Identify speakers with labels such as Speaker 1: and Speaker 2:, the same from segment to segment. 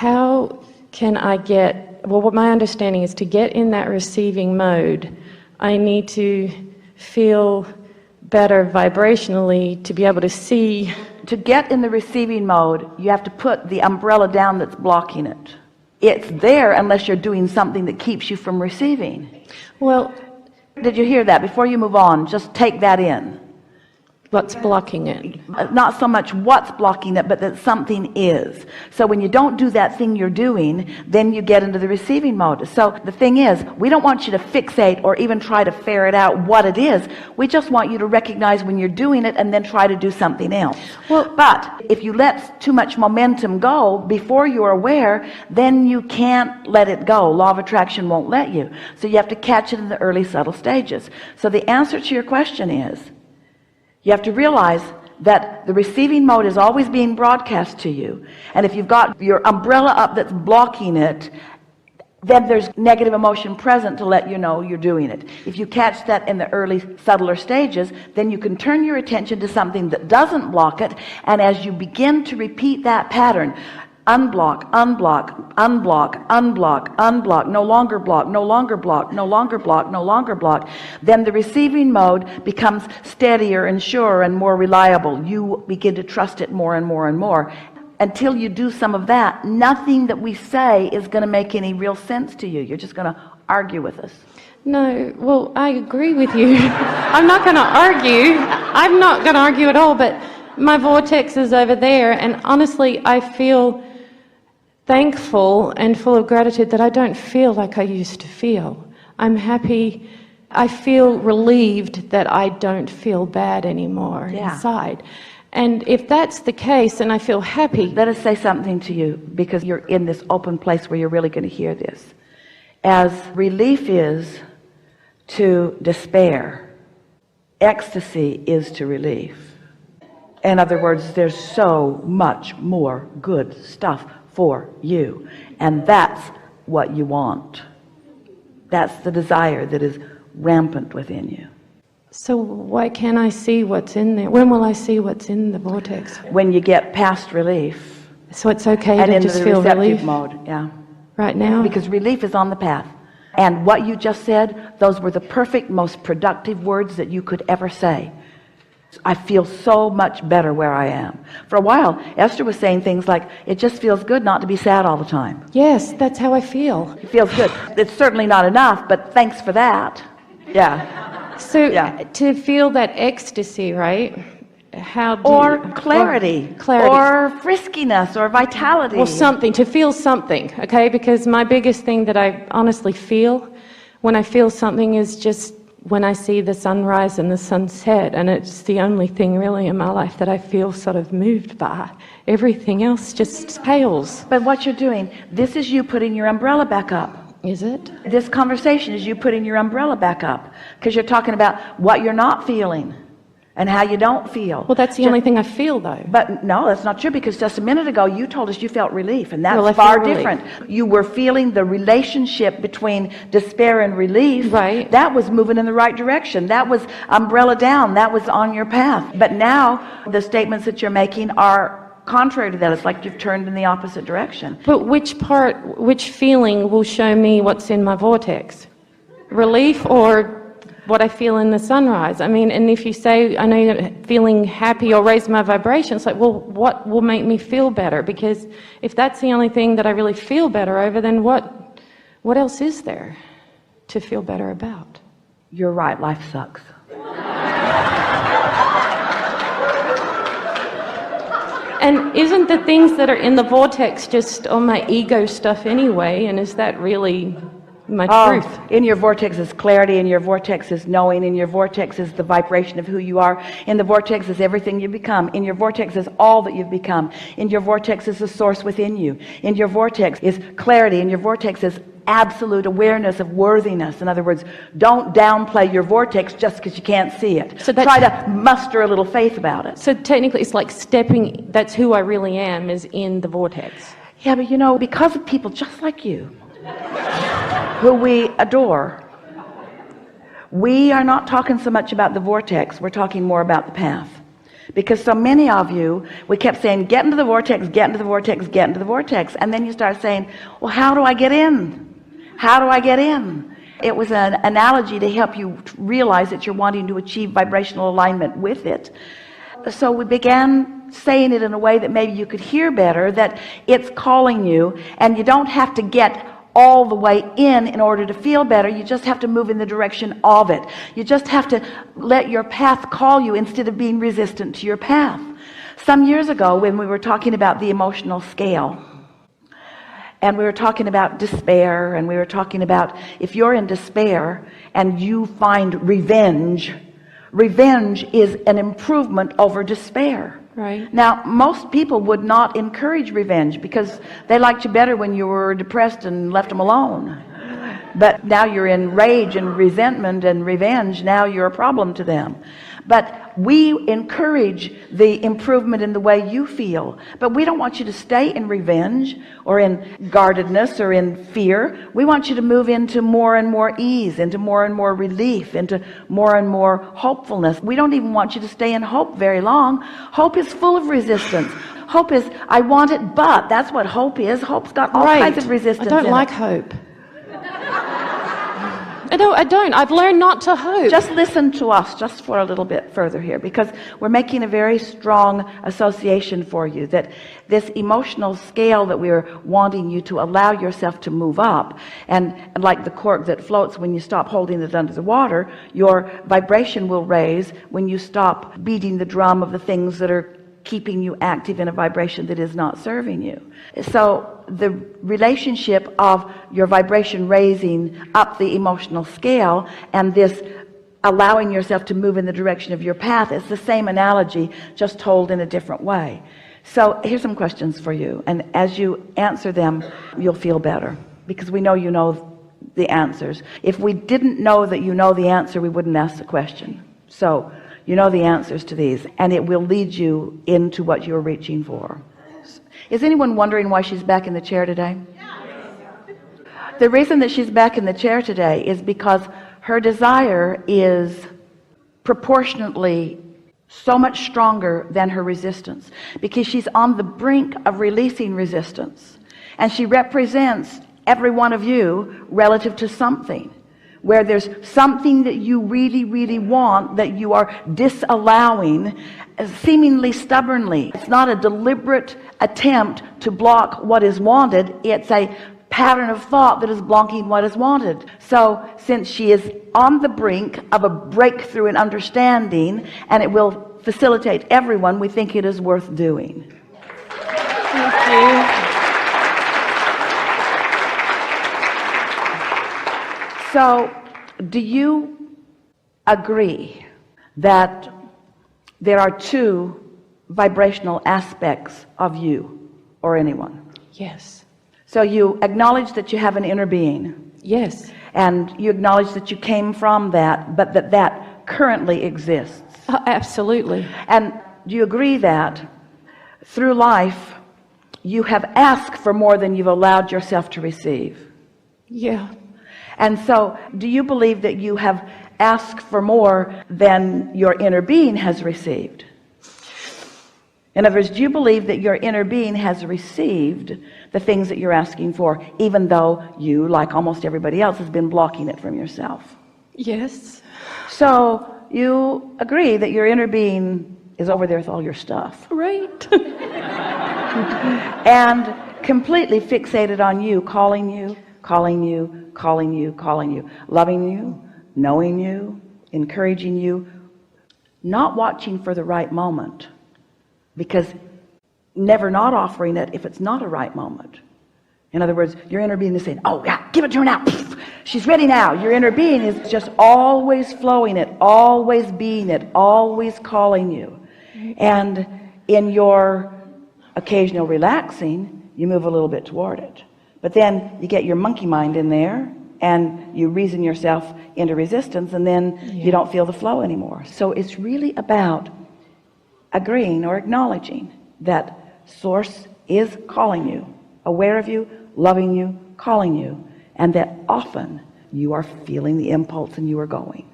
Speaker 1: how can I get, well, what my understanding is, to get in that receiving mode, I need to feel better vibrationally to be able to see.
Speaker 2: To get in the receiving mode, you have to put the umbrella down that's blocking it. It's there unless you're doing something that keeps you from receiving.
Speaker 1: Well,
Speaker 2: did you hear that? Before you move on, just take that in.
Speaker 1: What's blocking it?
Speaker 2: Not so much what's blocking it, but that something is. So when you don't do that thing you're doing, then you get into the receiving mode. So the thing is, we don't want you to fixate or even try to ferret out what it is. We just want you to recognize when you're doing it and then try to do something else.
Speaker 1: Well,
Speaker 2: but if you let too much momentum go before you're aware, then you can't let it go. Law of attraction won't let you. So you have to catch it in the early subtle stages. So the answer to your question is, you have to realize that the receiving mode is always being broadcast to you. And if you've got your umbrella up that's blocking it, then there's negative emotion present to let you know you're doing it. If you catch that in the early subtler stages, then you can turn your attention to something that doesn't block it. And as you begin to repeat that pattern, unblock, unblock, unblock, unblock, unblock, no longer block, no longer block, no longer block, no longer block, then the receiving mode becomes steadier and surer and more reliable. You begin to trust it more and more and more. Until you do some of that, nothing that we say is going to make any real sense to you. You're just going to argue with us.
Speaker 1: No, well, I agree with you. I'm not going to argue. I'm not going to argue at all, but my vortex is over there, and honestly, I feel thankful and full of gratitude that I don't feel like I used to feel. I'm happy. I feel relieved that I don't feel bad anymore inside. And if that's the case, and I feel happy.
Speaker 2: Let us say something to you, because you're in this open place where you're really going to hear this. As relief is to despair, ecstasy is to relief. In other words, there's so much more good stuff for you, and that's what you want. That's the desire that is rampant within you.
Speaker 1: So why can't I see what's in there? When will I see what's in the vortex?
Speaker 2: When you get past relief.
Speaker 1: So it's okay
Speaker 2: and
Speaker 1: to
Speaker 2: into
Speaker 1: just
Speaker 2: the
Speaker 1: feel
Speaker 2: receptive
Speaker 1: relief
Speaker 2: mode, yeah.
Speaker 1: right now?
Speaker 2: Because relief is on the path. And what you just said, those were the perfect, most productive words that you could ever say. I feel so much better where I am. For a while, Esther was saying things like, it just feels good not to be sad all the time.
Speaker 1: Yes, that's how I feel.
Speaker 2: It feels good. It's certainly not enough, but thanks for that. Yeah.
Speaker 1: So to feel that ecstasy, right? How do
Speaker 2: or clarity, or friskiness, or vitality.
Speaker 1: Well, something, to feel something, okay? Because my biggest thing that I honestly feel when I feel something is just when I see the sunrise and the sunset, and it's the only thing really in my life that I feel sort of moved by. Everything else just pales.
Speaker 2: But what you're doing, this is you putting your umbrella back up.
Speaker 1: Is it?
Speaker 2: This conversation is you putting your umbrella back up, because you're talking about what you're not feeling and how you don't feel.
Speaker 1: Well, that's the only thing I feel, though.
Speaker 2: But no, that's not true, because just a minute ago you told us you felt relief, and that's far different. You were feeling the relationship between despair and relief.
Speaker 1: Right.
Speaker 2: That was moving in the right direction. That was umbrella down. That was on your path. But now the statements that you're making are contrary to that. It's like you've turned in the opposite direction.
Speaker 1: But which feeling will show me what's in my vortex? Relief or what I feel in the sunrise? I mean, and if you say, I know you're feeling happy or raise my vibration, it's like, well, what will make me feel better? Because if that's the only thing that I really feel better over, then what else is there to feel better about?
Speaker 2: You're right, life sucks.
Speaker 1: And isn't the things that are in the vortex just on my ego stuff anyway? And is that really my truth?
Speaker 2: In your vortex is clarity, in your vortex is knowing, in your vortex is the vibration of who you are, in the vortex is everything you become, in your vortex is all that you've become, in your vortex is the source within you, in your vortex is clarity, in your vortex is absolute awareness of worthiness. In other words, don't downplay your vortex just because you can't see it. So try to muster a little faith about it.
Speaker 1: So technically it's like stepping, that's who I really am, is in the vortex.
Speaker 2: Yeah, but you know, because of people just like you who we adore, we are not talking so much about the vortex, we're talking more about the path. Because so many of you, we kept saying, get into the vortex, get into the vortex, get into the vortex. And then you start saying, well, how do I get in? How do I get in? It was an analogy to help you realize that you're wanting to achieve vibrational alignment with it. So we began saying it in a way that maybe you could hear better, that it's calling you, and you don't have to get all the way in order to feel better. You just have to move in the direction of it. You just have to let your path call you instead of being resistant to your path. Some years ago, when we were talking about the emotional scale, and we were talking about despair, and we were talking about if you're in despair and you find revenge, revenge is an improvement over despair.
Speaker 1: Right.
Speaker 2: Now, most people would not encourage revenge because they liked you better when you were depressed and left them alone. But now you're in rage and resentment and revenge. Now you're a problem to them. But we encourage the improvement in the way you feel. But we don't want you to stay in revenge or in guardedness or in fear. We want you to move into more and more ease, into more and more relief, into more and more hopefulness. We don't even want you to stay in hope very long. Hope is full of resistance. Hope is, I want it, but that's what hope is. Hope's got all kinds of resistance.
Speaker 1: I don't like hope. I don't. I've learned not to hope.
Speaker 2: Just listen to us just for a little bit further here, because we're making a very strong association for you that this emotional scale that we're wanting you to allow yourself to move up, and like the cork that floats when you stop holding it under the water, your vibration will raise when you stop beating the drum of the things that are keeping you active in a vibration that is not serving you. So the relationship of your vibration raising up the emotional scale and this allowing yourself to move in the direction of your path, it's the same analogy, just told in a different way. So here's some questions for you, and as you answer them, you'll feel better, because we know you know the answers. If we didn't know that you know the answer, we wouldn't ask the question. So you know the answers to these, and it will lead you into what you're reaching for. Is anyone wondering why she's back in the chair today? The reason that she's back in the chair today is because her desire is proportionately so much stronger than her resistance, because she's on the brink of releasing resistance, and she represents every one of you relative to something where there's something that you really, really want that you are disallowing seemingly stubbornly. It's not a deliberate attempt to block what is wanted. It's a pattern of thought that is blocking what is wanted. So since she is on the brink of a breakthrough in understanding, and it will facilitate everyone, we think it is worth doing.
Speaker 1: Thank you.
Speaker 2: So, do you agree that there are two vibrational aspects of you or anyone?
Speaker 1: Yes.
Speaker 2: So you acknowledge that you have an inner being.
Speaker 1: Yes.
Speaker 2: And you acknowledge that you came from that, but that currently exists.
Speaker 1: Absolutely.
Speaker 2: And do you agree that through life you have asked for more than you've allowed yourself to receive?
Speaker 1: Yeah.
Speaker 2: And so, do you believe that you have asked for more than your inner being has received? In other words, do you believe that your inner being has received the things that you're asking for, even though you, like almost everybody else, has been blocking it from yourself?
Speaker 1: Yes.
Speaker 2: So, you agree that your inner being is over there with all your stuff.
Speaker 1: Right.
Speaker 2: And completely fixated on you, calling you, calling you, calling you, calling you, loving you, knowing you, encouraging you, not watching for the right moment, because never not offering it if it's not a right moment. In other words, your inner being is saying, oh yeah, give it to her now. She's ready now. Your inner being is just always flowing it, always being it, always calling you. And in your occasional relaxing, you move a little bit toward it. But then you get your monkey mind in there and you reason yourself into resistance, and then you don't feel the flow anymore. So it's really about agreeing or acknowledging that Source is calling you, aware of you, loving you, calling you, and that often you are feeling the impulse and you are going.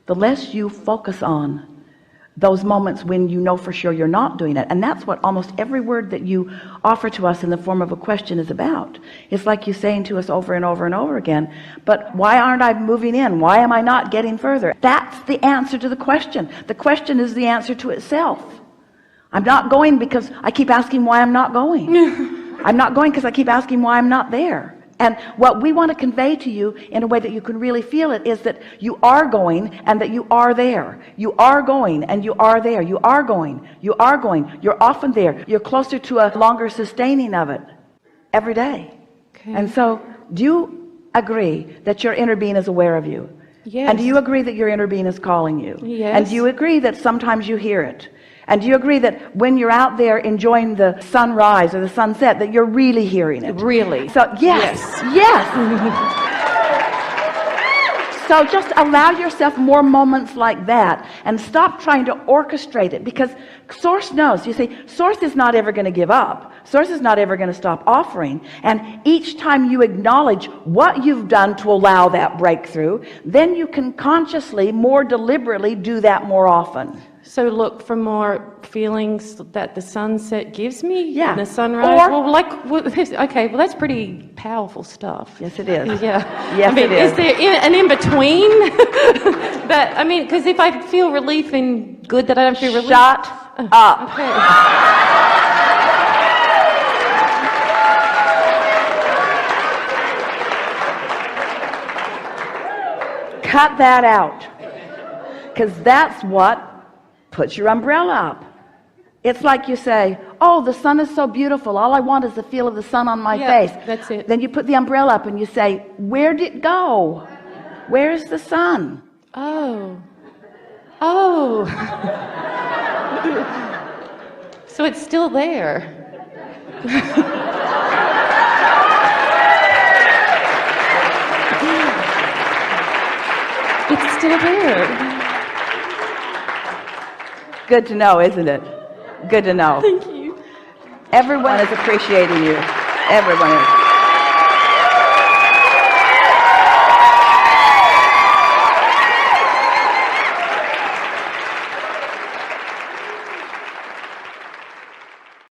Speaker 2: The less you focus on those moments when you know for sure you're not doing it. And that's what almost every word that you offer to us in the form of a question is about. It's like you saying to us over and over and over again, but why aren't I moving in? Why am I not getting further? That's the answer to the question. The question is the answer to itself. I'm not going because I keep asking why I'm not going. I'm not going because I keep asking why I'm not there. And what we want to convey to you in a way that you can really feel it is that you are going and that you are there. You are going and you are there. You are going. You are going. You're often there. You're closer to a longer sustaining of it every day.
Speaker 1: Okay.
Speaker 2: And so do you agree that your inner being is aware of you?
Speaker 1: Yes.
Speaker 2: And do you agree that your inner being is calling you?
Speaker 1: Yes.
Speaker 2: And do you agree that sometimes you hear it? And do you agree that when you're out there enjoying the sunrise or the sunset, that you're really hearing it?
Speaker 1: Really?
Speaker 2: So yes. So just allow yourself more moments like that and stop trying to orchestrate it, because Source knows. You see, Source is not ever going to give up. Source is not ever going to stop offering. And each time you acknowledge what you've done to allow that breakthrough, then you can consciously, more deliberately do that more often.
Speaker 1: So look for more feelings that the sunset gives me.
Speaker 2: Yeah.
Speaker 1: And the sunrise.
Speaker 2: Or,
Speaker 1: okay, well that's pretty powerful stuff.
Speaker 2: yes, it is.
Speaker 1: Yeah.
Speaker 2: Yes,
Speaker 1: I mean,
Speaker 2: it is.
Speaker 1: Is there an in between? But I mean, because if I feel relief and good that I don't feel relief.
Speaker 2: Shut up.
Speaker 1: Okay.
Speaker 2: Cut that out, because that's what puts your umbrella up. It's like you say, oh, the sun is so beautiful, all I want is the feel of the sun on my face.
Speaker 1: That's it.
Speaker 2: Then you put the umbrella up and you say, where'd it go? Where's the sun?
Speaker 1: Oh. So it's still there. It's still there.
Speaker 2: Good to know, isn't it? Good to know.
Speaker 1: Thank you.
Speaker 2: Everyone is appreciating you. Everyone is.